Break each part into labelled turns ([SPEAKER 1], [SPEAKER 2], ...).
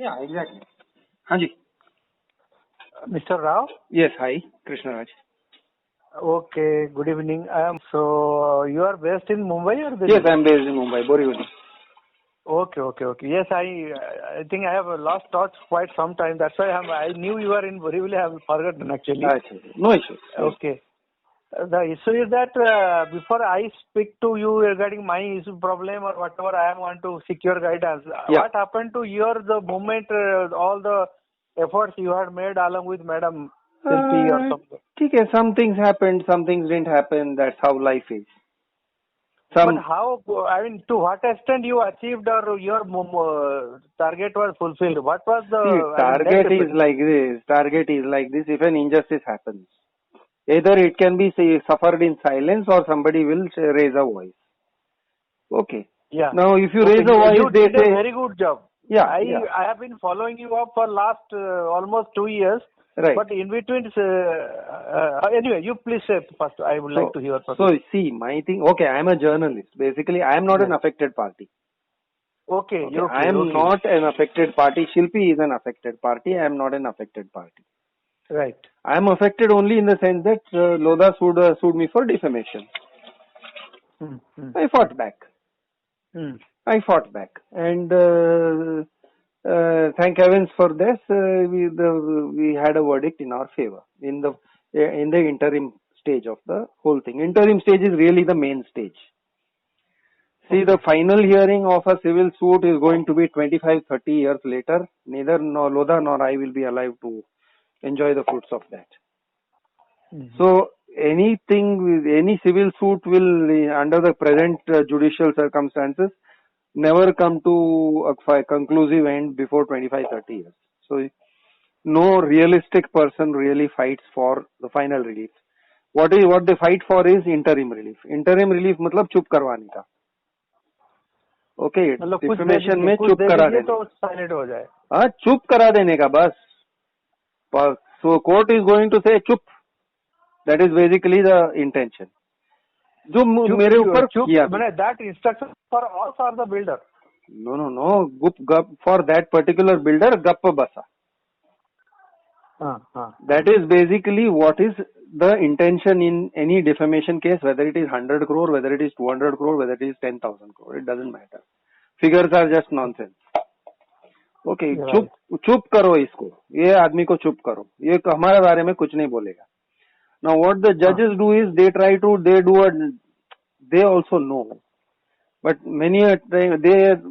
[SPEAKER 1] Yeah, exactly. Hanji.
[SPEAKER 2] Mr. Rao?
[SPEAKER 1] Yes, hi, Krishna Raj.
[SPEAKER 2] Okay, good evening. You are based in Mumbai or Delhi?
[SPEAKER 1] Yes, I am based in Mumbai, Borivali.
[SPEAKER 2] Okay. Yes, I think I have lost touch quite some time. That's why I knew you were in Borivali. I have forgotten actually.
[SPEAKER 1] No issues.
[SPEAKER 2] Okay. The issue is that before I speak to you regarding my issue problem or whatever, I want to seek your guidance.
[SPEAKER 1] Yeah.
[SPEAKER 2] What happened to the moment, all the efforts you had made along with Madam Silpi or something?
[SPEAKER 1] Okay, some things happened, some things didn't happen. That's how life is.
[SPEAKER 2] But how, I mean, to what extent you achieved or your target was fulfilled? What was the
[SPEAKER 1] target is like this. Target is like this. If an injustice happens, either it can be suffered in silence or somebody will raise a voice. Okay.
[SPEAKER 2] Yeah.
[SPEAKER 1] Now, if you raise a voice,
[SPEAKER 2] you
[SPEAKER 1] they
[SPEAKER 2] did
[SPEAKER 1] say,
[SPEAKER 2] a very good job.
[SPEAKER 1] Yeah.
[SPEAKER 2] I have been following you up for last almost 2 years.
[SPEAKER 1] Right.
[SPEAKER 2] But in between, anyway, you please say first. I would like to hear first.
[SPEAKER 1] So, see, my thing, okay, I am a journalist. Basically, I am not an affected party.
[SPEAKER 2] Okay.
[SPEAKER 1] I am not an affected party. Shilpi is an affected party. I am not an affected party.
[SPEAKER 2] Right.
[SPEAKER 1] I am affected only in the sense that Lodha sued me for defamation. I fought back. And thank heavens for this, we had a verdict in our favor in the interim stage of the whole thing. Interim stage is really the main stage. See, the final hearing of a civil suit is going to be 25-30 years later. Neither Lodha nor I will be alive to enjoy the fruits of that. So, any civil suit will, under the present judicial circumstances, never come to a conclusive end before 25-30 years. So, no realistic person really fights for the final relief. What they fight for is interim relief. Interim relief मतलब चुप करवाने का. Okay, defamation में चुप करा देने
[SPEAKER 2] तो silent हो जाए.
[SPEAKER 1] हाँ, चुप करा देने का बस. So court is going to say चुप. That is basically the intention. जो मेरे ऊपर किया.
[SPEAKER 2] That instruction for all for the builder.
[SPEAKER 1] No. For that particular builder, gappa basa. That is basically what is the intention in any defamation case, whether it is 100 crore, whether it is 200 crore, whether it is 10,000 crore. It doesn't matter. Figures are just nonsense. Okay, चुप करो इसको. ये आदमी को चुप करो. ये हमारे बारे में कुछ नहीं बोलेगा. Now what the judges do is they also know. But many a time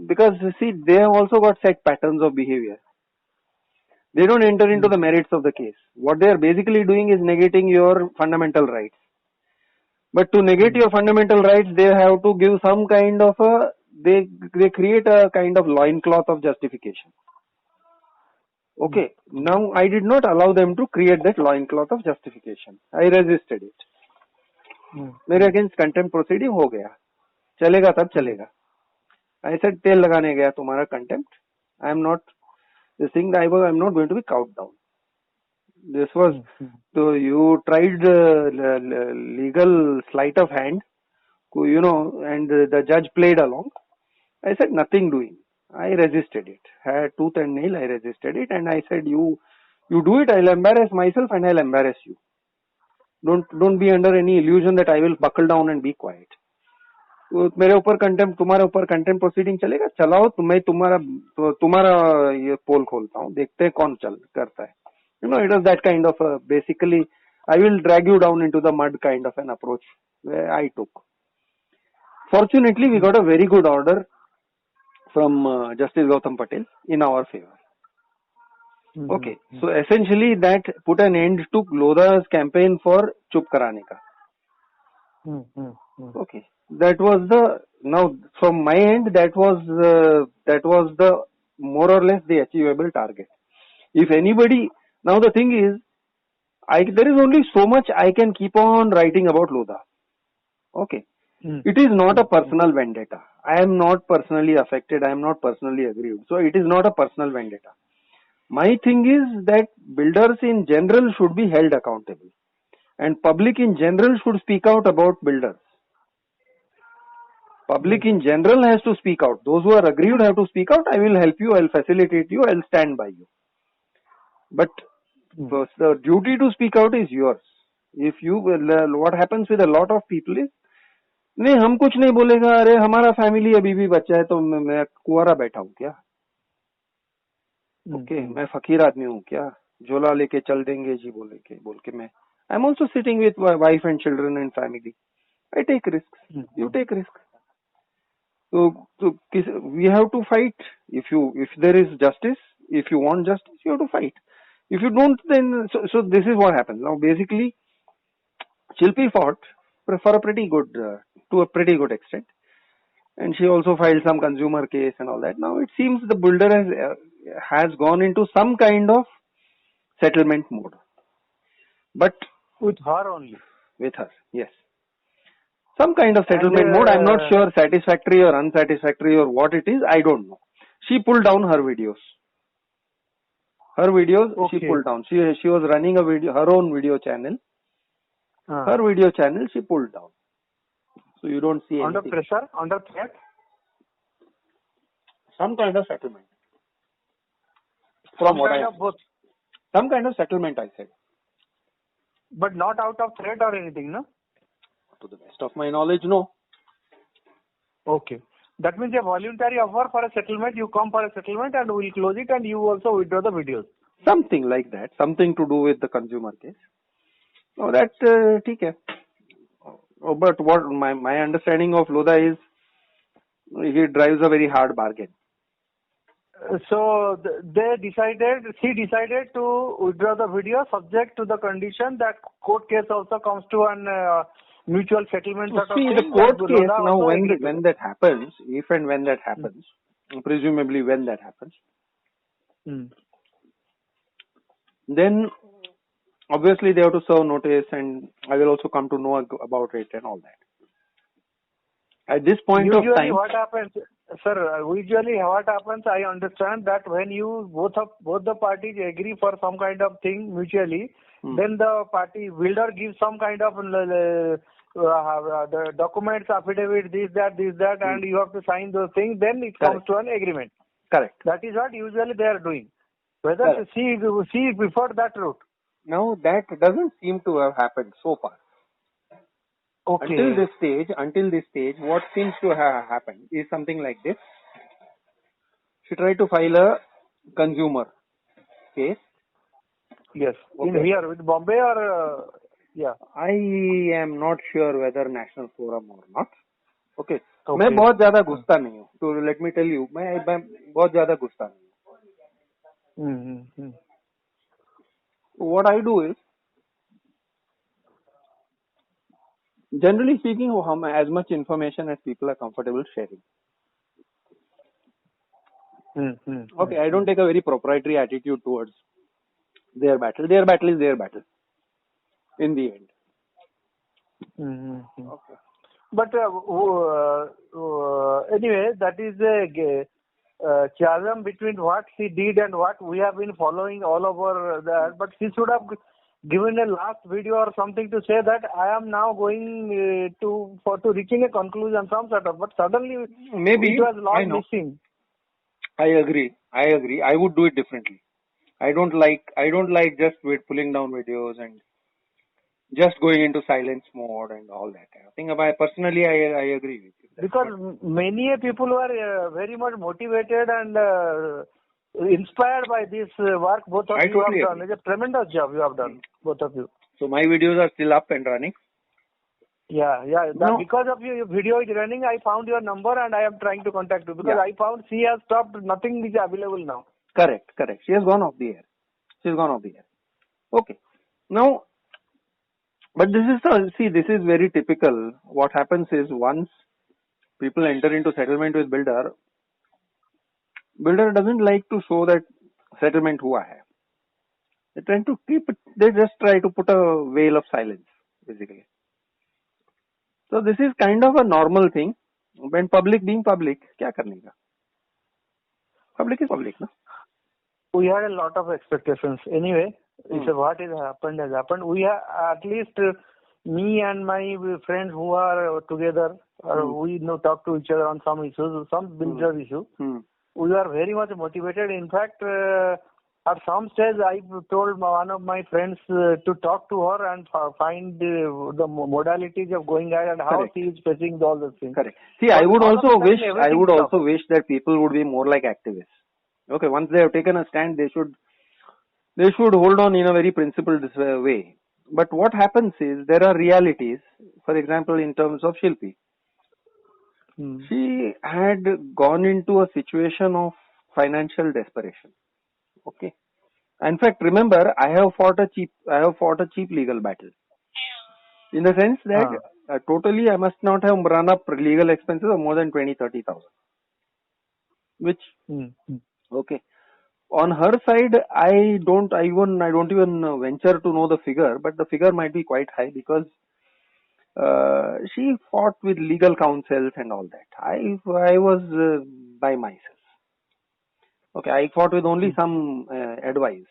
[SPEAKER 1] because see, they have also got set patterns of behavior. They don't enter into the merits of the case. What they are basically doing is negating your fundamental rights. But to negate your fundamental rights, they have to give some kind of they create a kind of loincloth of justification. Okay, now I did not allow them to create that loincloth of justification. I resisted it. मेरे against contempt proceeding हो गया. चलेगा तब चलेगा. I said तेल लगाने गया तुम्हारा contempt. I am not this thing. I am not going to be cowed down. This was so you tried legal sleight of hand, and the judge played along. I said nothing doing. I resisted it. Had tooth and nail. I resisted it, and I said you do it. I'll embarrass myself and I'll embarrass you. Don't be under any illusion that I will buckle down and be quiet. मेरे ऊपर contempt तुम्हारे ऊपर contempt proceeding चलेगा. चलाओ. मैं तुम्हारा ये पोल खोलता हूँ. देखते हैं कौन करता है. It was that kind of basically I will drag you down into the mud kind of an approach where I took. Fortunately, we got a very good order from Justice Gautam Patel in our favor. Okay, so essentially that put an end to Lodha's campaign for chup karane ka. Okay, that was now from my end that was the more or less the achievable target. If anybody, now the thing is, there is only so much I can keep on writing about Lodha. Okay. It is not a personal vendetta. I am not personally affected. I am not personally aggrieved. So it is not a personal vendetta. My thing is that builders in general should be held accountable. And public in general should speak out about builders. Public in general has to speak out. Those who are aggrieved have to speak out. I will help you. I will facilitate you. I will stand by you. But first, the duty to speak out is yours. If you, what happens with a lot of people is, नहीं हम कुछ नहीं बोलेगा, अरे हमारा family अभी भी बच्चा है तो मैं कुंवारा बैठा हूँ क्या? ओके, मैं फकीर आदमी हूँ क्या? झोला लेके चल देंगे जी बोल के मैं I am also sitting with wife and children and family. I take risks. You take risks. So we have to fight. If there is justice, if you want justice, you have to fight. If you don't, then so this is what happens. Now basically, Shilpi fought for a pretty good to a pretty good extent, and she also filed some consumer case and all that. Now it seems the builder has gone into some kind of settlement mode, but
[SPEAKER 2] with her only.
[SPEAKER 1] With her, yes. Some kind of settlement mode. I'm not sure satisfactory or unsatisfactory or what it is. I don't know. She pulled down her videos. She pulled down. She was running her own video channel. Her video channel she pulled down. So you don't see anything.
[SPEAKER 2] Under pressure, under threat.
[SPEAKER 1] Some kind of settlement. From what I have.
[SPEAKER 2] Both.
[SPEAKER 1] Some kind of settlement, I said.
[SPEAKER 2] But not out of threat or anything, no?
[SPEAKER 1] To the best of my knowledge, no.
[SPEAKER 2] Okay. That means a voluntary offer for a settlement, you come for a settlement and we'll close it and you also withdraw the videos.
[SPEAKER 1] Something like that. Something to do with the consumer case. No, that's okay. But what my understanding of Lodha is, he drives a very hard bargain.
[SPEAKER 2] So she decided to withdraw the video subject to the condition that court case also comes to an mutual settlement.
[SPEAKER 1] The court case, now when that happens, if and when that happens, presumably when that happens, then obviously they have to serve notice and I will also come to know about it and all that. At this point of time,
[SPEAKER 2] what happens, sir? Usually, what happens? I understand that when you both the parties agree for some kind of thing mutually, then the party builder gives some kind of the documents, affidavit, this that, and you have to sign those things. Then it comes to an agreement.
[SPEAKER 1] Correct.
[SPEAKER 2] That is what usually they are doing. Whether she preferred that route.
[SPEAKER 1] Now that doesn't seem to have happened so far.
[SPEAKER 2] Okay.
[SPEAKER 1] Until this stage, what seems to have happened is something like this. She tried to file a consumer case.
[SPEAKER 2] Yes. Okay. In here with Bombay or yeah.
[SPEAKER 1] I am not sure whether National Forum or not. Okay. मैं बहुत ज़्यादा घुसता नहीं हूँ. So let me tell you, मैं बहुत ज़्यादा घुसता नहीं हूँ. What I do is, generally speaking, as much information as people are comfortable sharing. Okay, I don't take a very proprietary attitude towards their battle. Their battle is their battle. In the end.
[SPEAKER 2] Okay. But anyway, that is a chasm between what she did and what we have been following all over that. But she should have given a last video or something to say that I am now going to reaching a conclusion, some sort of. But suddenly,
[SPEAKER 1] maybe
[SPEAKER 2] it was not missing.
[SPEAKER 1] I agree. I would do it differently. I don't like just pulling down videos and just going into silence mode and all that. I think personally, I agree with you.
[SPEAKER 2] Because many people who are very much motivated and inspired by this work both of you have done. It's a tremendous job you have done, both of you.
[SPEAKER 1] So my videos are still up and running?
[SPEAKER 2] Yeah. Because of your video is running, I found your number and I am trying to contact you. Because I found she has stopped, nothing is available now.
[SPEAKER 1] Correct. She has gone off the air. Okay. Now, but this is very typical. What happens is once people enter into settlement with builder doesn't like to show that settlement hua hai. They try to they just try to put a veil of silence, basically. So this is kind of a normal thing. When public being public, kya karne ka? Public is public, no?
[SPEAKER 2] We had a lot of expectations. Anyway, what has happened has happened. We have, at least me and my friends who are together, We talk to each other on some issues, some builder issue. We are very much motivated. In fact, at some stage, I told one of my friends to talk to her and find the modalities of going ahead and how
[SPEAKER 1] Correct.
[SPEAKER 2] she is facing all those things.
[SPEAKER 1] Correct. See,
[SPEAKER 2] But
[SPEAKER 1] I would
[SPEAKER 2] all of a
[SPEAKER 1] also
[SPEAKER 2] sudden
[SPEAKER 1] wish
[SPEAKER 2] everything stopped.
[SPEAKER 1] that people would be more like activists. Okay, once they have taken a stand, they should hold on in a very principled way. But what happens is there are realities. For example, in terms of Shilpi, she had gone into a situation of financial desperation. Okay. In fact, remember, I have fought a cheap legal battle. In the sense that totally I must not have run up legal expenses of more than 20,000-30,000. Which, okay. On her side, I don't even venture to know the figure, but the figure might be quite high because she fought with legal counsels and all that. I was by myself. Okay, I fought with only some advice,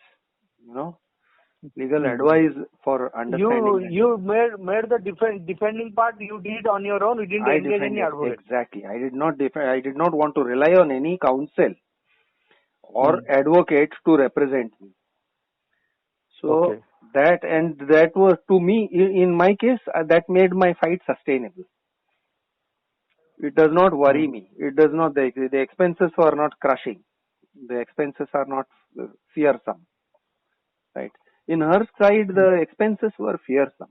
[SPEAKER 1] legal advice for understanding.
[SPEAKER 2] You made the defending part you did on your own. You didn't engage any advocate.
[SPEAKER 1] Exactly. I did not defend. I did not want to rely on any counsel or advocate to represent me. So that was, to me, in my case, that made my fight sustainable. It does not worry me. It does not. The expenses were not crushing. The expenses are not fearsome. Right. In her side, the expenses were fearsome.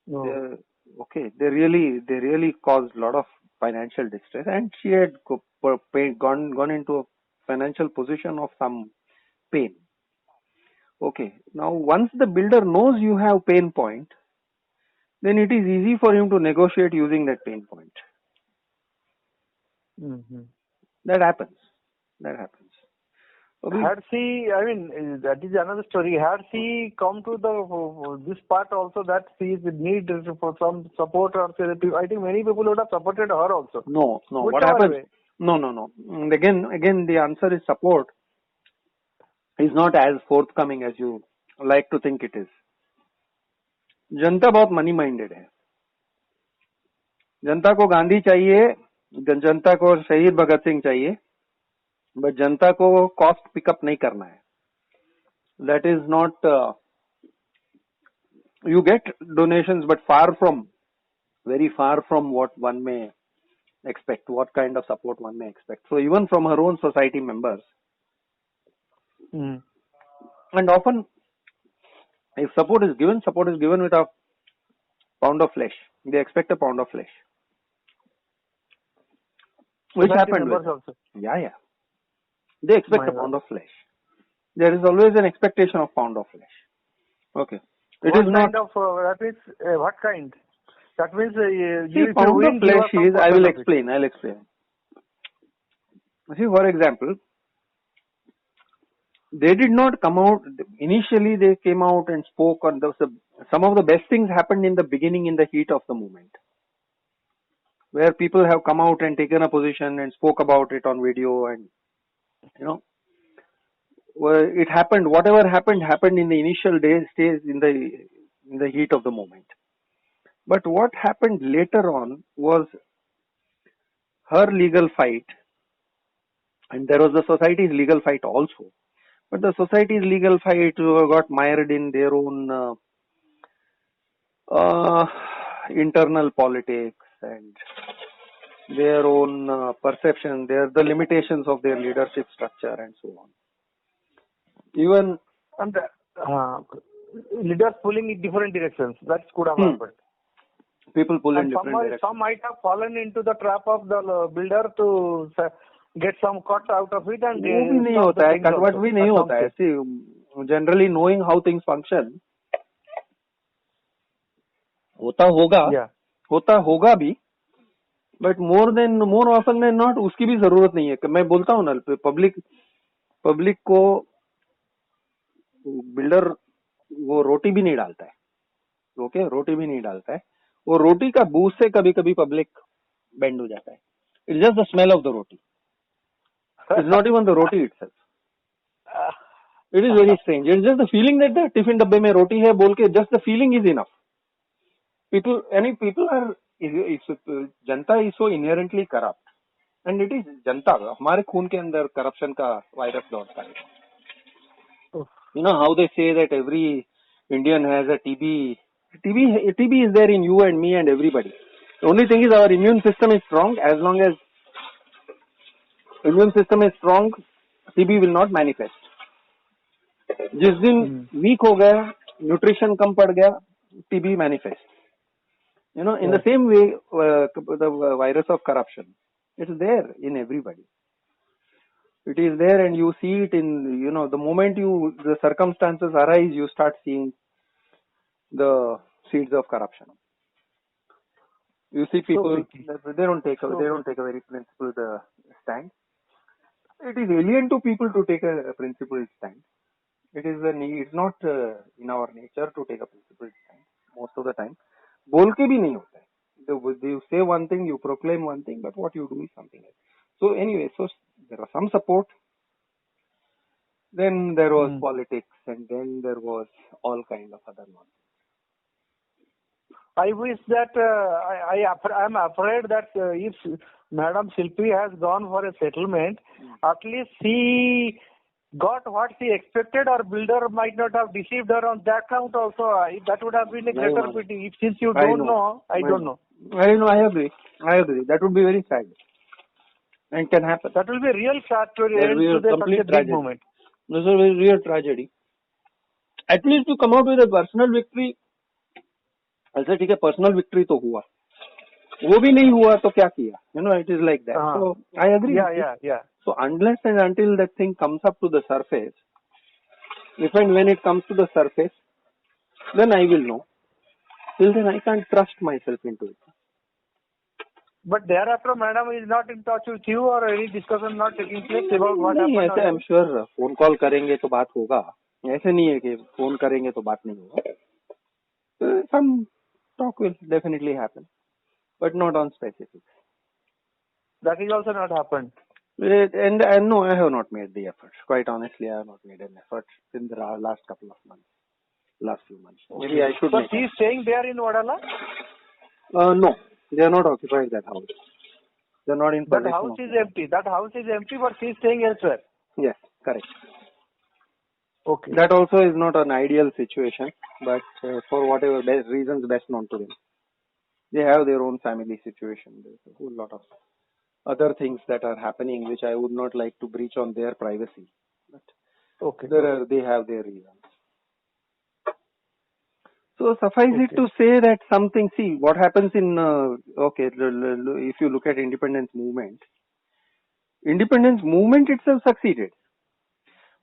[SPEAKER 1] They really caused a lot of financial distress, and she had gone into a financial position of some pain. Okay, now once the builder knows you have pain point, then it is easy for him to negotiate using that pain point. That happens.
[SPEAKER 2] Had she, that is another story. Had she come to this part also that she is in need for some support or therapy, I think many people would have supported her also.
[SPEAKER 1] No. What happens? No. Again, the answer is support is not as forthcoming as you like to think it is. जनता बहुत money minded है. जनता को गांधी चाहिए, जनता को शहीद भगत सिंह चाहिए, but जनता को cost pickup नहीं करना है. That is not. You get donations, but very far from what one may expect, what kind of support one may expect. So even from her own society members, and often, if support is given with a pound of flesh. They expect a pound of flesh. Which happened with also. Yeah. They expect a pound of flesh. There is always an expectation of pound of flesh. Okay.
[SPEAKER 2] It what is kind not, of, that means, what kind? That means,
[SPEAKER 1] pound of flesh is, I'll explain. See, for example, they did not come out, initially they came out and spoke on some of the best things happened in the beginning in the heat of the movement. Where people have come out and taken a position and spoke about it on video and, where it happened, whatever happened in the initial days, stays in the heat of the moment. But what happened later on was her legal fight, and there was the society's legal fight also. But the society's legal fight got mired in their own internal politics and their own perception, the limitations of their leadership structure and so on. Even
[SPEAKER 2] leaders pulling in different directions. That could have happened.
[SPEAKER 1] People pull in different directions.
[SPEAKER 2] Some might have fallen into the trap of the builder to get some cut out of it and
[SPEAKER 1] वो भी नहीं होता है, कटवट भी नहीं होता है. See, generally knowing how things function, होता होगा भी, but more often than not उसकी भी जरूरत नहीं है. मैं बोलता हूँ ना, पब्लिक को बिल्डर वो रोटी भी नहीं डालता है. ओके, रोटी भी नहीं डालता है. वो रोटी का बूझ से कभी कभी पब्लिक बेंड हो जाता है. It's just the smell of the roti. It's not even the roti itself. It is very strange. It's just the feeling that the tiffin dabbe mein roti hai bol ke, just the feeling is enough. People are if Janata is so inherently corrupt, and it is जनता, हमारे खून के अंदर corruption का virus दौड़ता है.
[SPEAKER 2] Oh.
[SPEAKER 1] You know how they say that every Indian has a TB. TB is there in you and me and everybody. The only thing is our immune system is strong. As long as immune system is strong, TB will not manifest. जिस दिन weak हो गया, nutrition कम पड़ गया, TB manifest. You know, in the same way, the virus of corruption, it's there in everybody. It is there, and you see it in, you know, the moment the circumstances arise, you start seeing the seeds of corruption. You see people, they don't take a very principled stand. It is alien to people to take a principled stand. It is it's not in our nature to take a principled stand most of the time. बोल के भी नहीं होता है. You say one thing, you proclaim one thing, but what you do is something else. So anyway, so there was some support. Then there was politics, and then there was all kind of other nonsense.
[SPEAKER 2] I wish that I am afraid that if Madam Shilpi has gone for a settlement, at least she got what she expected, or builder might not have deceived her on that count also. That would have been a greater pity. Since you don't know, I don't know.
[SPEAKER 1] I know, I agree. That would be very sad. And can happen.
[SPEAKER 2] That will be a real sad story. Such a big moment.
[SPEAKER 1] This is a real tragedy. At least to come out with a personal victory. ऐसा ठीक है, personal victory तो हुआ, वो भी नहीं हुआ तो क्या किया? You know, it is like that. So I agree.
[SPEAKER 2] Yeah.
[SPEAKER 1] So unless and until that thing comes up to the surface, if and when it comes to the surface, then I will know. Till then I can't trust myself into it.
[SPEAKER 2] But thereafter, madam is not in touch with you, or any discussion not taking place about what happened?
[SPEAKER 1] नहीं, ऐसे I'm sure phone call करेंगे तो बात होगा. ऐसे नहीं है कि phone करेंगे तो बात नहीं होगा. Some talk will definitely happen, but not on specifics.
[SPEAKER 2] That is also not happened.
[SPEAKER 1] And no, I have not made the effort. Quite honestly, I have not made an effort in the last couple of months, last few months. Maybe I should.
[SPEAKER 2] But he is staying there in Wadala?
[SPEAKER 1] No, they are not occupying that house. They are not in possession.
[SPEAKER 2] That house is empty. That house is empty, but he is staying elsewhere.
[SPEAKER 1] Yes, correct.
[SPEAKER 2] Okay.
[SPEAKER 1] That also is not an ideal situation, but for whatever reasons best known to them. They have their own family situation. There's a whole lot of other things that are happening which I would not like to breach on their privacy. But
[SPEAKER 2] okay.
[SPEAKER 1] They have their reasons. So suffice it to say that something, see what happens in, if you look at independence movement itself succeeded.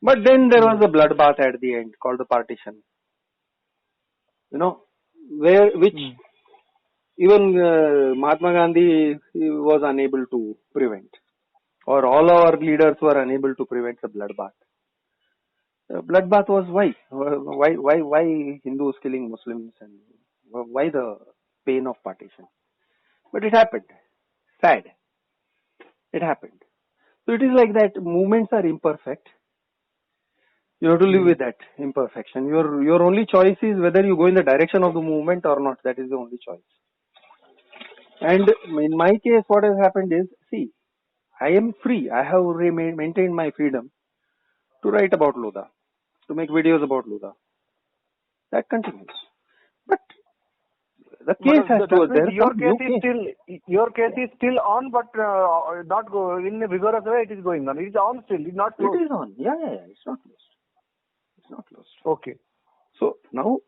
[SPEAKER 1] But then there was a bloodbath at the end called the partition. You know, which even Mahatma Gandhi was unable to prevent, or all our leaders were unable to prevent the bloodbath. The bloodbath was why Hindus killing Muslims, and why the pain of partition? But it happened. Sad. It happened. So it is like that. Movements are imperfect. You have to live with that imperfection. Your only choice is whether you go in the direction of the movement or not. That is the only choice. And in my case, what has happened is, see, I am free. I have maintained my freedom to write about Lodha, to make videos about Lodha. That continues. But the case has to.
[SPEAKER 2] Your case is still on, but not in a vigorous way. It is going on. It is on still. It is not closed.
[SPEAKER 1] It is on. Yeah. It's not closed. It's not closed.
[SPEAKER 2] Okay.
[SPEAKER 1] So now,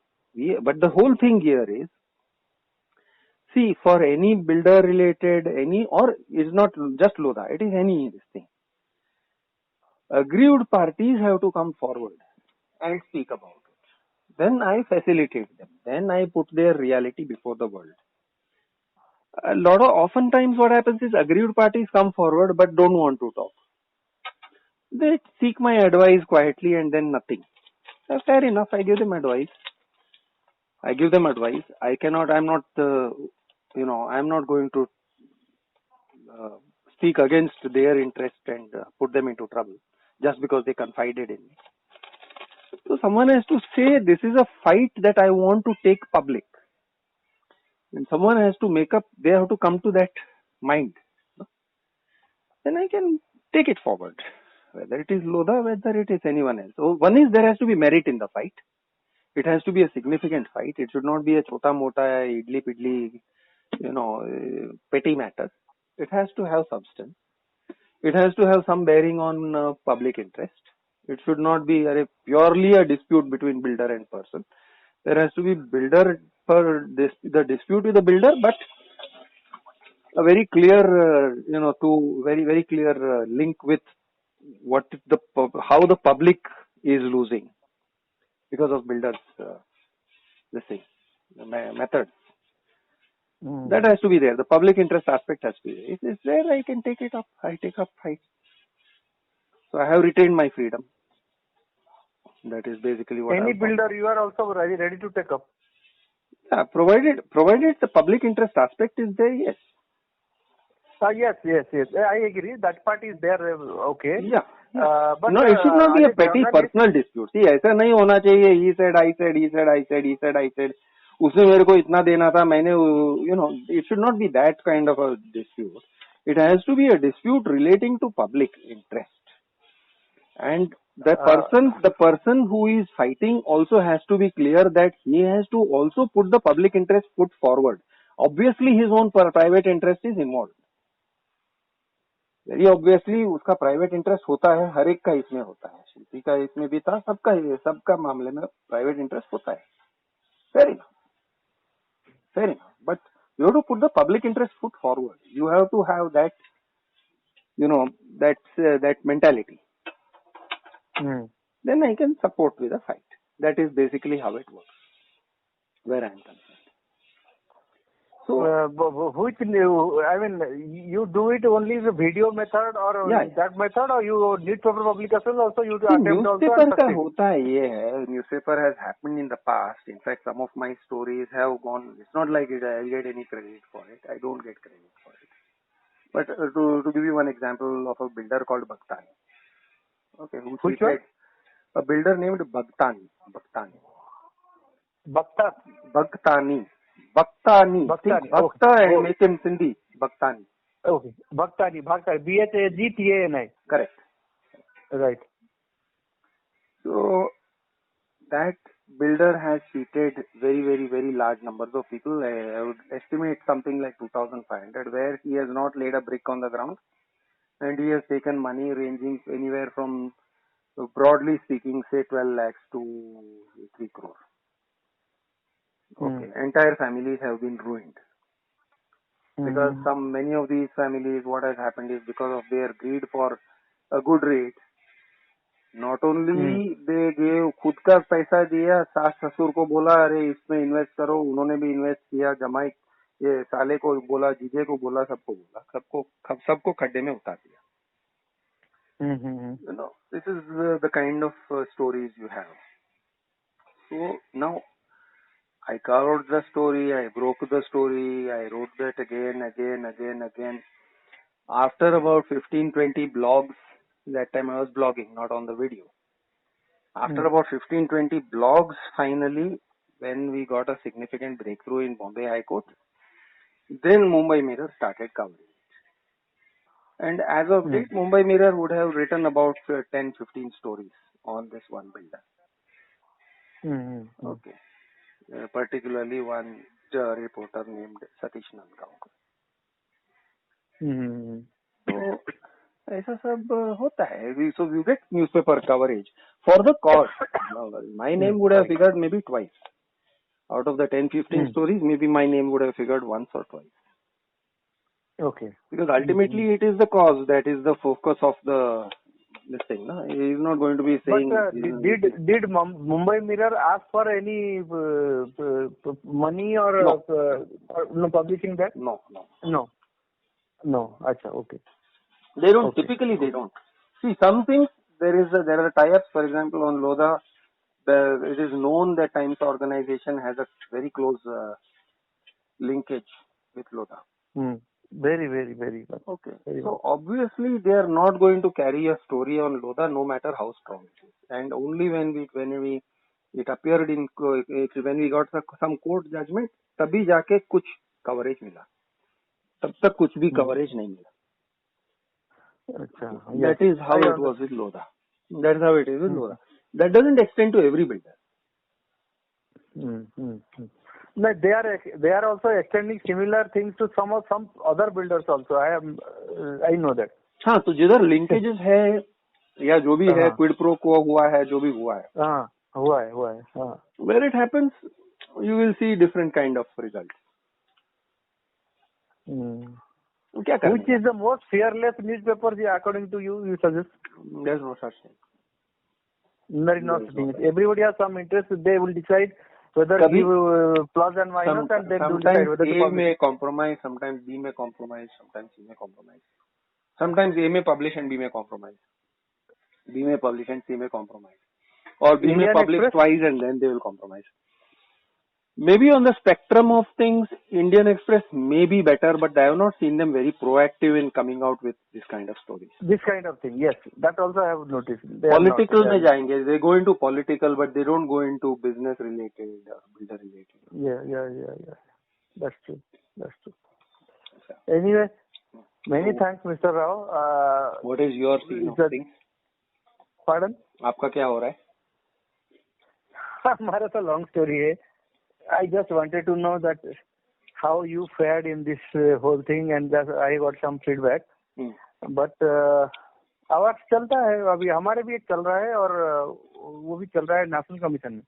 [SPEAKER 1] but the whole thing here is, see, for any builder related, or it's not just Lodha, it is any this thing. Aggrieved parties have to come forward and speak about it. Then I facilitate them. Then I put their reality before the world. Oftentimes what happens is aggrieved parties come forward but don't want to talk. They seek my advice quietly and then nothing. Fair enough, I give them advice. I'm not going to speak against their interest and put them into trouble just because they confided in me. So someone has to say, this is a fight that I want to take public. And someone has to make up, they have to come to that mind. Then I can take it forward. Whether it is Lodha, whether it is anyone else. So one is there has to be merit in the fight. It has to be a significant fight. It should not be a chota mota, idli pidli, petty matter. It has to have substance. It has to have some bearing on public interest. It should not be purely a dispute between builder and person. There has to be builder for the dispute with the builder, but a very clear, to very clear link with how the public is losing because of builders this thing method. That has to be there. The public interest aspect has to be there. If it's there, I can take it up. I take up fight. So I have retained my freedom. That is basically what.
[SPEAKER 2] Any builder, you are also ready to take up.
[SPEAKER 1] Yeah, provided the public interest aspect is there, yes.
[SPEAKER 2] Yes. I agree. That part is there. Okay.
[SPEAKER 1] Yeah. But no, it should not be a petty personal dispute. See, ऐसा नहीं होना चाहिए. He said, I said, he said, I said, he said, I said. उसने मेरे को इतना देना था, मैंने, it should not be that kind of a dispute. It has to be a dispute relating to public interest. And the person who is fighting also has to be clear that he has to also put the public interest put forward. Obviously, his own private interest is involved. Very obviously उसका private interest होता है, हर एक का इसमें होता है, शिल्पी का इसमें भी था, सबका मामले में प्राइवेट इंटरेस्ट होता है. Fair enough, but you have to put the public interest put forward. You have to have that, that mentality. Then I can support with a fight. That is basically how it works, where I am concerned. So,
[SPEAKER 2] you do it only the video method or that method, or you need paper publication also? You attempt
[SPEAKER 1] newspaper का होता है ये है. Newspaper has happened in the past. In fact, some of my stories have gone. It's not like I get any credit for it. I don't get credit for it. But to give you one example of a builder called Bhaktani. Okay,
[SPEAKER 2] which one?
[SPEAKER 1] A builder named Bhaktani. Bhaktani. Bhakta and make him Sindhi. Bhaktani.
[SPEAKER 2] Okay. Bhaktani. Bhagtani.
[SPEAKER 1] Correct.
[SPEAKER 2] Right.
[SPEAKER 1] So, that builder has cheated very large numbers of people. I would estimate something like 2,500, where he has not laid a brick on the ground. And he has taken money ranging anywhere from, broadly speaking, say 12 lakhs to 3 crore. Okay, entire families have been ruined. Because many of these families, what has happened is because of their greed for a good rate, not only they gave खुद का पैसा दिया, सास ससुर को बोला अरे इसमें इन्वेस्ट करो, उन्होंने भी इन्वेस्ट किया, जमाई ये साले को बोला, जीजे को बोला, सबको खड्डे में उतार दिया. This is the kind of stories you have. So now I carved the story, I broke the story, I wrote that again. After about 15-20 blogs, that time I was blogging, not on the video. After about 15-20 blogs, finally, when we got a significant breakthrough in Bombay High Court, then Mumbai Mirror started covering it. And as of date, Mumbai Mirror would have written about 10-15 stories on this one builder. Okay. Particularly one reporter named Satish Nandgaonkar. So, ऐसा सब होता है. So you get newspaper coverage for the cause. My name would have figured maybe twice. Out of the 10-15 stories, maybe my name would have figured once or twice.
[SPEAKER 2] Okay.
[SPEAKER 1] Because ultimately it is the cause that is the focus of this thing. No? He is not going to be saying.
[SPEAKER 2] But did Mumbai Mirror ask for any money or publishing that?
[SPEAKER 1] No.
[SPEAKER 2] Acha, okay.
[SPEAKER 1] They don't. Okay. Typically, they don't. See, some things there are tie-ups. For example, on Lodha, it is known that Times organization has a very close linkage with Lodha.
[SPEAKER 2] Very well.
[SPEAKER 1] Okay. So obviously they are not going to carry a story on Lodha no matter how strong it is. And only when we It appeared in when we got some court judgment, तभी जाके कुछ coverage मिला, तब तक कुछ भी coverage नहीं मिला. That is how it was with Lodha. That's how it is with Lodha. That doesn't extend to every builder.
[SPEAKER 2] No, they are also extending similar things to some other builders also. I know that.
[SPEAKER 1] हाँ, तो जिधर linkages है या जो भी है, quid pro quo हुआ है, जो भी हुआ है.
[SPEAKER 2] हाँ, हुआ है. हाँ.
[SPEAKER 1] Where it happens, you will see different kind of results. क्या करें?
[SPEAKER 2] Which is the most fearless newspaper according to you? You suggest?
[SPEAKER 1] There's no such thing.
[SPEAKER 2] There is no such thing. Everybody has some interest. They will decide whether give plus and minus, and they will decide whether to
[SPEAKER 1] A may compromise, sometimes B may compromise, sometimes C may compromise. Sometimes A may publish and B may compromise. B may publish and C may compromise. Or B may publish twice and then they will compromise. Maybe on the spectrum of things, Indian Express may be better, but I have not seen them very proactive in coming out with this kind of stories.
[SPEAKER 2] This kind of thing, yes. That also I have noticed.
[SPEAKER 1] Political में जाएंगे. They go into political, but they don't go into business related or builder related.
[SPEAKER 2] Yeah. That's true. Anyway, many thanks, Mr. Rao.
[SPEAKER 1] What is your scene of things?
[SPEAKER 2] Pardon?
[SPEAKER 1] आपका क्या हो रहा है?
[SPEAKER 2] हमारा तो long story है. I just wanted to know that how you fared in this whole thing, and that I got some feedback. But आवाज चलता है अभी, हमारे भी एक चल रहा है और वो भी चल रहा है नेशनल कमीशन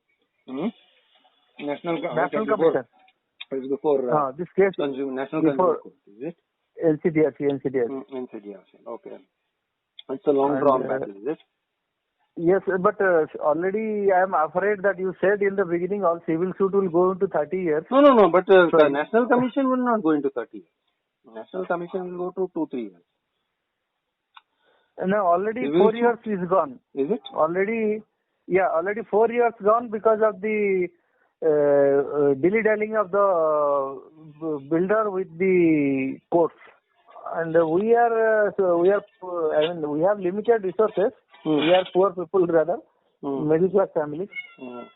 [SPEAKER 2] में. National commission
[SPEAKER 1] before
[SPEAKER 2] this case
[SPEAKER 1] national
[SPEAKER 2] before
[SPEAKER 1] court, is it?
[SPEAKER 2] NCDRC.
[SPEAKER 1] Okay. It's a long drawn battle, is it?
[SPEAKER 2] Yes, but already I am afraid that you said in the beginning all civil suit will go into 30 years.
[SPEAKER 1] No, but the National Commission will not go into 30 years. National Commission will go to 2-3 years.
[SPEAKER 2] No, already civil 4 years is gone.
[SPEAKER 1] Is it?
[SPEAKER 2] Already 4 years gone because of the dilly-dallying of the builder with the courts. And we have limited resources. We are poor people rather, middle class families.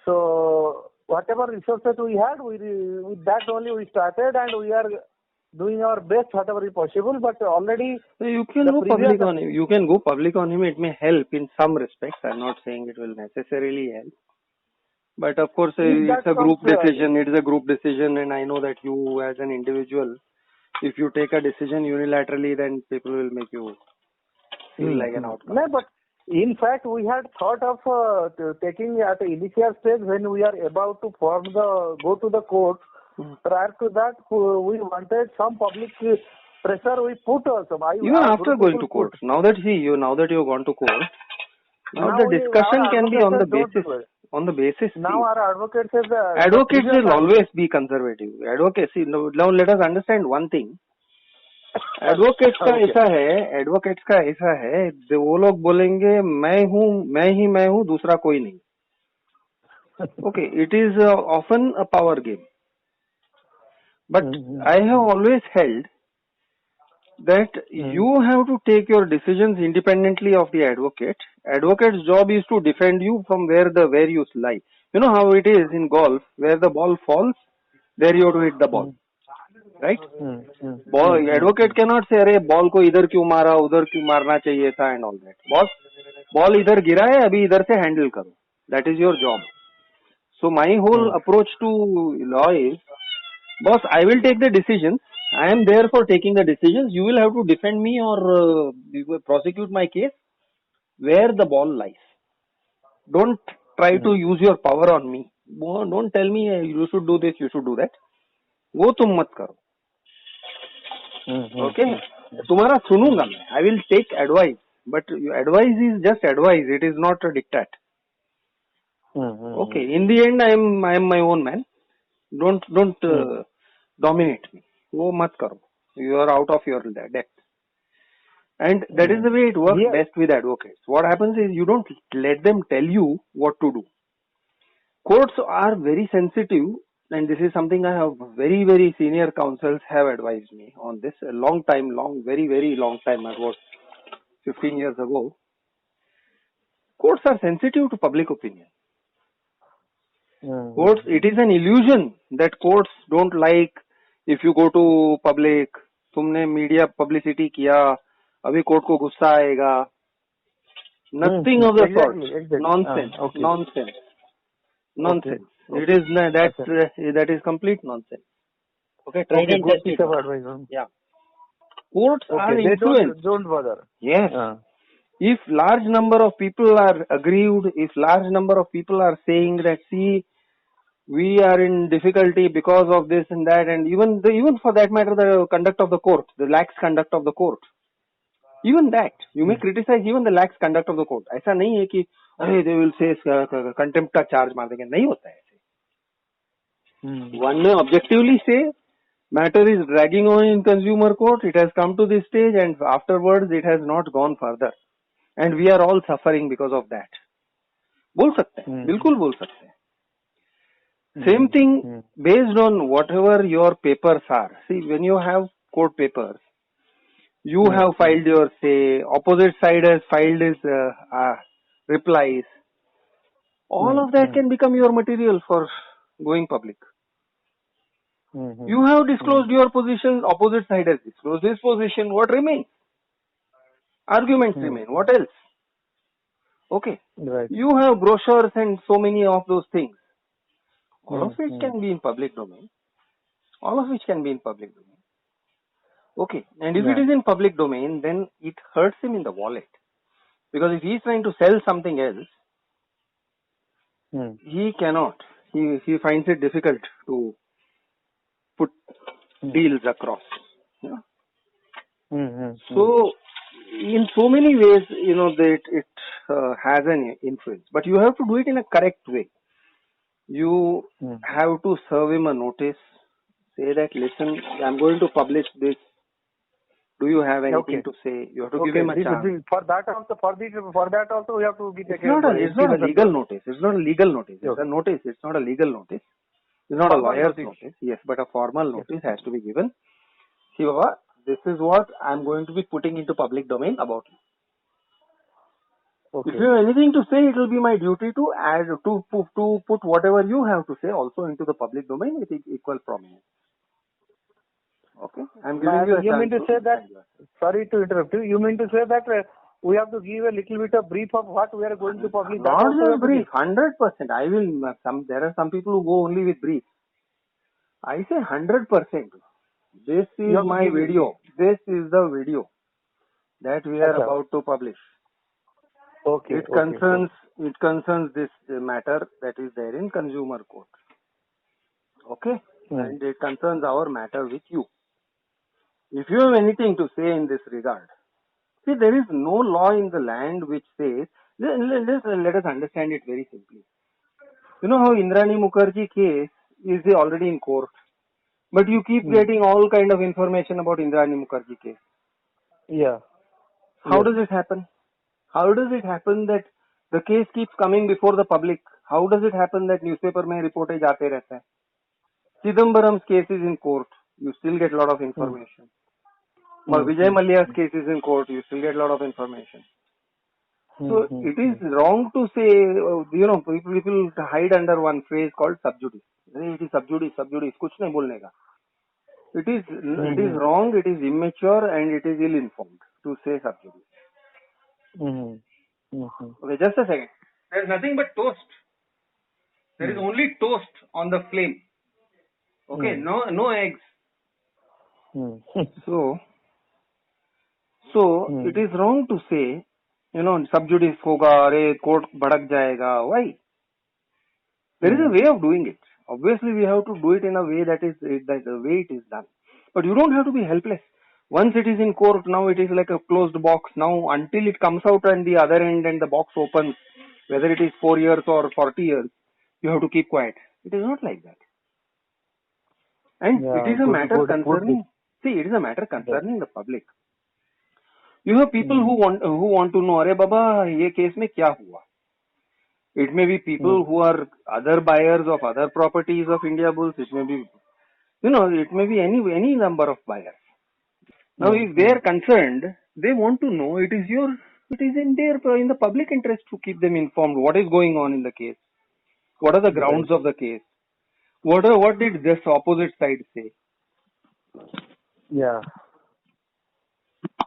[SPEAKER 2] So whatever resources we had, with that only we started, and we are doing our best whatever is possible. But already
[SPEAKER 1] you can go public on him. You can go public on him. It may help in some respects. I'm not saying it will necessarily help. But of course, it's a group decision. It is a group decision, and I know that you, as an individual, if you take a decision unilaterally, then people will make you feel like an outcome.
[SPEAKER 2] No, but in fact, we had thought of taking at the initial stage when we are about to go to the court. Prior to that, we wanted some public pressure. We put also.
[SPEAKER 1] Even after going to court, now that you have gone to court, now the discussion can be on the basis. On the basis.
[SPEAKER 2] Now our advocates
[SPEAKER 1] will always be conservative. Advocacy. Now let us understand one thing. Advocates का ऐसा है वो लोग बोलेंगे मैं हूँ दूसरा कोई नहीं. Okay, it is often a power game, but I have always held that you have to take your decisions independently of the advocate. Advocate's job is to defend you from where you lie. You know how it is in golf, where the ball falls there you have to hit the ball. Right? Advocate can not say अरे ball को इधर क्यों मारा, उधर क्यों मारना चाहिए था एंड ऑल दैट. बॉल इधर गिरा है, अभी इधर से हैंडल करो. That is your job. So my whole approach to law is, boss, I will take the decision. I am there for taking the decision. You will have to defend me और prosecute my case where the ball lies. Don't try to use your power on me. Don't tell me you should do this, you should do that. वो तुम मत करो. Okay, तुम्हारा सुनूंगा मैं. आई will take advice, but advice is just advice. It is not a dictate. Okay, in the end I am my own man. Don't dominate me. वो मत करो. You are out of your depth. And that is the way it works best with advocates. What happens is you don't let them tell you what to do. Courts are very sensitive, and this is something I have very, very senior counsels have advised me on this a very, very long time ago, 15 years ago. Courts are sensitive to public opinion. Courts, it is an illusion that courts don't like if you go to public. तुमने media publicity किया, अभी court को गुस्सा आएगा. Nothing of the sort. Nonsense.
[SPEAKER 2] Okay.
[SPEAKER 1] Nonsense. Nonsense.
[SPEAKER 2] Okay.
[SPEAKER 1] It is that is complete nonsense. Okay. Try and test it. Yeah. Courts are influenced.
[SPEAKER 2] Don't bother.
[SPEAKER 1] Yes. If large number of people are aggrieved, if large number of people are saying that, see, we are in difficulty because of this and that, and even for that matter, the conduct of the court, the lax conduct of the court, even that, you may criticize even the lax conduct of the court. ऐसा नहीं है कि अरे they will say contempt का charge मार देंगे, नहीं होता है ऐसे. One may objectively say matter is dragging on in consumer court, it has come to this stage and afterwards it has not gone further and we are all suffering because of that. बोल सकते हैं, बिल्कुल बोल सकते हैं. Same thing based on whatever your papers are. See, when you have court papers, you have filed your say, opposite side has filed his replies. All of that can become your material for going public. You have disclosed your position, opposite side has disclosed his position. What remains? Arguments remain. What else? Okay.
[SPEAKER 2] Right.
[SPEAKER 1] You have brochures and so many of those things. All of which can be in public domain. All of which can be in public domain. Okay. And if it is in public domain, then it hurts him in the wallet. Because if he is trying to sell something else, he cannot. He finds it difficult to put deals across. Yeah? So, in so many ways, that it has an influence. But you have to do it in a correct way. You have to serve him a notice. Say that, listen, I'm going to publish this. Do you have anything to say? You have to give him a chance.
[SPEAKER 2] For that also, we have to give.
[SPEAKER 1] It's not a legal notice. It's not a legal notice. It's a notice. It's not a legal notice. It's not a lawyer's notice. Yes, but a formal notice has to be given. See, Baba, this is what I'm going to be putting into public domain about you.
[SPEAKER 2] Okay.
[SPEAKER 1] If you have anything to say, it will be my duty to add to put whatever you have to say also into the public domain with equal prominence. Okay, I'm giving you a
[SPEAKER 2] You
[SPEAKER 1] chance
[SPEAKER 2] mean to say that? Sorry to interrupt you. You mean to say that we have to give a little bit of brief of what we are going to publish?
[SPEAKER 1] Not just brief, 100%. I will. There are some people who go only with brief. I say 100%. This is my video. This is the video that we are about to publish.
[SPEAKER 2] Okay.
[SPEAKER 1] It concerns this matter that is there in consumer court. Okay? And it concerns our matter with you. If you have anything to say in this regard, see, there is no law in the land which says, let us understand it very simply. You know how Indrani Mukherjee case is already in court, but you keep getting all kind of information about Indrani Mukherjee case.
[SPEAKER 2] Yeah.
[SPEAKER 1] How does it happen? How does it happen that the case keeps coming before the public? How does it happen that newspaper mein reportage aate rehta hai? Chidambaram's case is in court. You still get a lot of information. Or Vijay Mallya's case is in court. You still get a lot of information. So it is wrong to say, people hide under one phrase called sub judice. It is sub judice, kuch nahi bolne ka. It is wrong, it is immature and it is ill-informed to say sub judice. Okay, just a second. There is nothing but toast. There is only toast on the flame. Okay, no eggs. So it is wrong to say, sub judice hoga, court bhadak jayega. Why? There is a way of doing it. Obviously, we have to do it in a way that is the way it is done. But you don't have to be helpless. Once it is in court, now it is like a closed box. Now, until it comes out on the other end and the box opens, whether it is 4 years or 40 years, you have to keep quiet. It is not like that. And it is a matter concerning. See, it is a matter concerning the public. You have people who want to know, "Arey Baba, ye case mein kya hua?" It may be people who are other buyers of other properties of Indiabulls. It may be, it may be any number of buyers. Now, if they are concerned, they want to know. It is in the public interest to keep them informed what is going on in the case. What are the
[SPEAKER 2] Right.
[SPEAKER 1] grounds of the case? What did this opposite side say?
[SPEAKER 2] Yeah.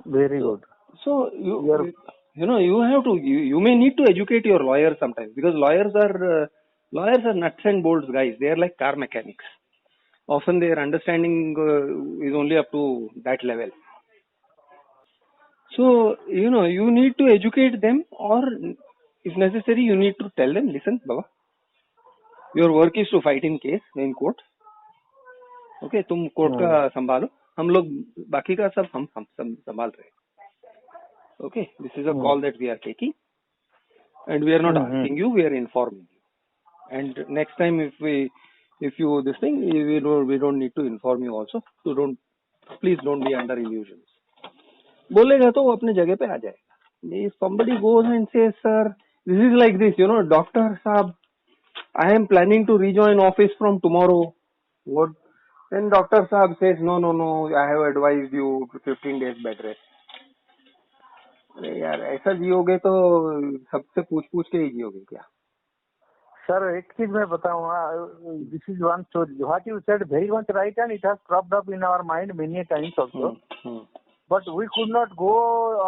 [SPEAKER 2] Very good.
[SPEAKER 1] So
[SPEAKER 2] You're
[SPEAKER 1] you have to you may need to educate your lawyers sometimes, because lawyers are nuts and bolts guys. They are like car mechanics. Often their understanding is only up to that level. So you need to educate them, or if necessary you need to tell them, listen Baba, your work is to fight in court. Okay, तुम court का संभालो, हम लोग बाकी का सब हम सब संभाल रहे हैं. Okay, this is a call that we are taking, and we are not asking you, we are informing you. And next time if you this thing, we don't need to inform you also. So please don't be under illusions. बोलेगा तो वो अपने जगह पे आ जाएगा. If somebody goes and says, sir, this is like this, doctor साहब, I am planning to rejoin office from tomorrow. What? Then doctor साहब says, no, I have advised you 15 days bed rest. अरे यार, ऐसा जियोगे तो सबसे पूछ के ही जियोगे क्या?
[SPEAKER 2] Sir, एक चीज मैं बताऊंगा. This is one story. What you said very much right, and it has cropped up in our mind many times also. But we could not go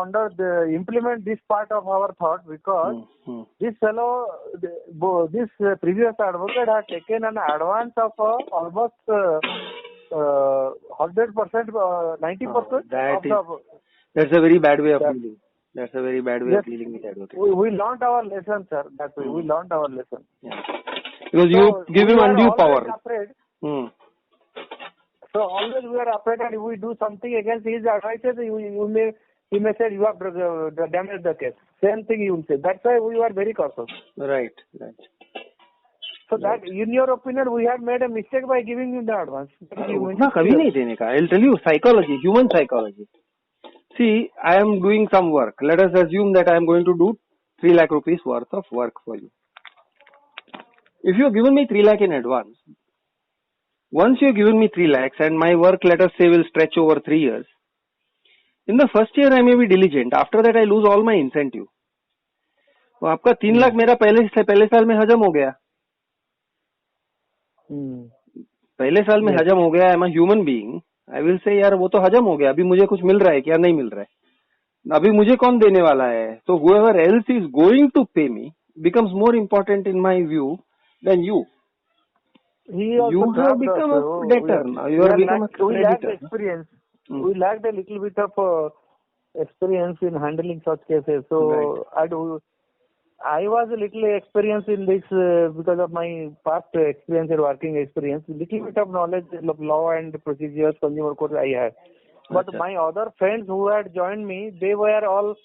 [SPEAKER 2] under implement this part of our thought, because this fellow, this previous advocate had taken an advance of almost 100%, 90%.
[SPEAKER 1] That's a very bad way of dealing. That's a very bad way of dealing with advocates.
[SPEAKER 2] We learned our lesson, sir. That way, we learned our lesson.
[SPEAKER 1] Yeah. Because you give him undue power.
[SPEAKER 2] So always we are afraid that if we do something against his advices, he may say you have damaged the case. Same thing he will say. That's why we are very cautious.
[SPEAKER 1] Right.
[SPEAKER 2] So that, in your opinion, we have made a mistake by giving him the advance.
[SPEAKER 1] उतना कभी नहीं देने का. I'll tell you, psychology, human psychology. See, I am doing some work. Let us assume that I am going to do 3 lakh rupees worth of work for you. If you have given me 3 lakh in advance, once you have given me 3 lakhs and my work, let us say, will stretch over 3 years, in the first year I may be diligent. After that I lose all my incentive. तो आपका 3 लाख मेरा पहले साल में हजम हो गया. पहले साल में हजम हो गया. I am a human being. I will say यार वो तो हजम हो गया, अभी मुझे कुछ मिल रहा है क्या? नहीं मिल रहा है. अभी मुझे कौन देने वाला है? तो whoever else is going to pay me becomes more important in my view than you. You have become a debtor now. You have become a creditor.
[SPEAKER 2] We lacked experience. We lacked a little bit of experience in handling such cases. So I was a little experienced in this because of my past experience and working experience. Little bit of knowledge of law and procedures, consumer court I had. But my other friends who had joined me, they were all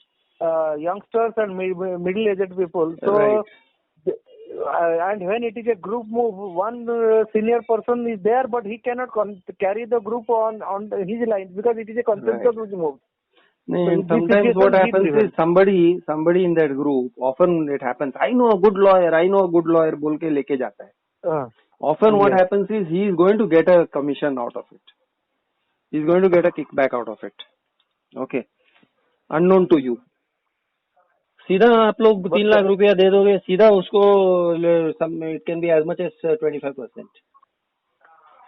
[SPEAKER 2] youngsters and middle-aged people. So, and when it is a group move, one senior person is there, but he cannot carry the group on his line because it is a consensus move.
[SPEAKER 1] So sometimes what happens is somebody in that group, often it happens, I know a good lawyer, बोल के लेके जाता है. Often what happens is he is going to get a commission out of it. He is going to get a kickback out of it. Okay. Unknown to you. सीधा आप लोग 3 लाख रुपया दे दोगे, सीधा उसको it can be as much as 25%.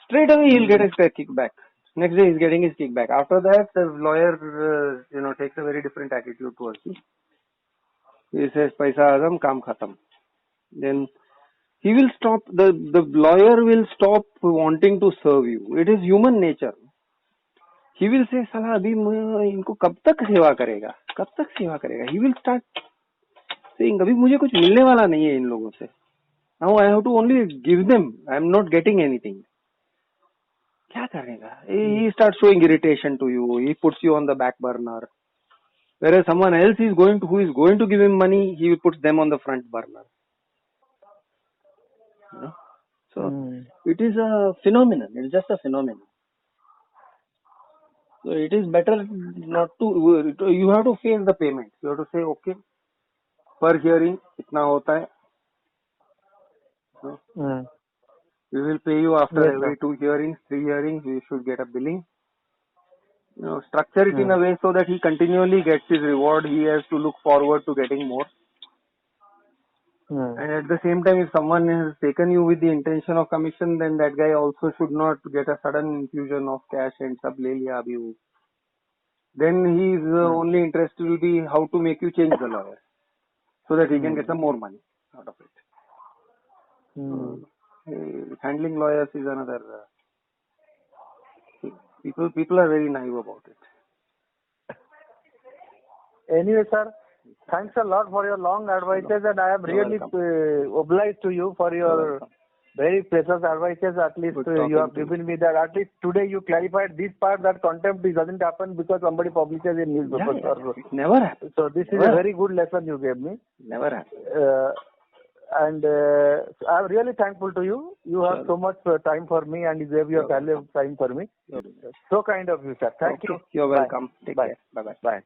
[SPEAKER 1] Straight away he'll get a kickback. Next day he's getting his kickback. After that, the lawyer, takes a very different attitude towards you. He says, "Paisa azam, kaam khatam." Then he will stop. The lawyer will stop wanting to serve you. It is human nature. He will say, "साला अभी इनको कब तक सेवा करेगा? कब तक सेवा करेगा?" He will start saying, "अभी मुझे कुछ मिलने वाला नहीं है इन लोगों से. Now I have to only give them. I am not getting anything." क्या करेगा? He starts showing irritation to you. He puts you on the back burner. Whereas someone else who is going to give him money, he puts them on the front burner. So it is a phenomenon. It is just a phenomenon. So it is better not to. You have to face the payment. You have to say, okay, per hearing इतना होता है. We will pay you after every 2 hearings, 3 hearings. We should get a billing. Structure it in a way so that he continually gets his reward. He has to look forward to getting more. And at the same time, if someone has taken you with the intention of commission, then that guy also should not get a sudden infusion of cash and sab le liya abhi wo. Then his only interest will be how to make you change the lawyer so that he can get some more money out of it. Handling lawyers is another. People are very naive about it.
[SPEAKER 2] Anyway, sir, thanks a lot for your long advices, and I am really obliged to you for your very precious advices. At least you have given me that. At least today you clarified this part, that contempt doesn't happen because somebody publishes in newspaper.
[SPEAKER 1] It never happens.
[SPEAKER 2] So this is a very good lesson you gave me.
[SPEAKER 1] Never happens.
[SPEAKER 2] And I am really thankful to you. You have so much time for me, and you gave your valuable time for me. So kind of you, sir. Thank you.
[SPEAKER 1] You're welcome. Take care. Bye-bye.
[SPEAKER 2] Bye.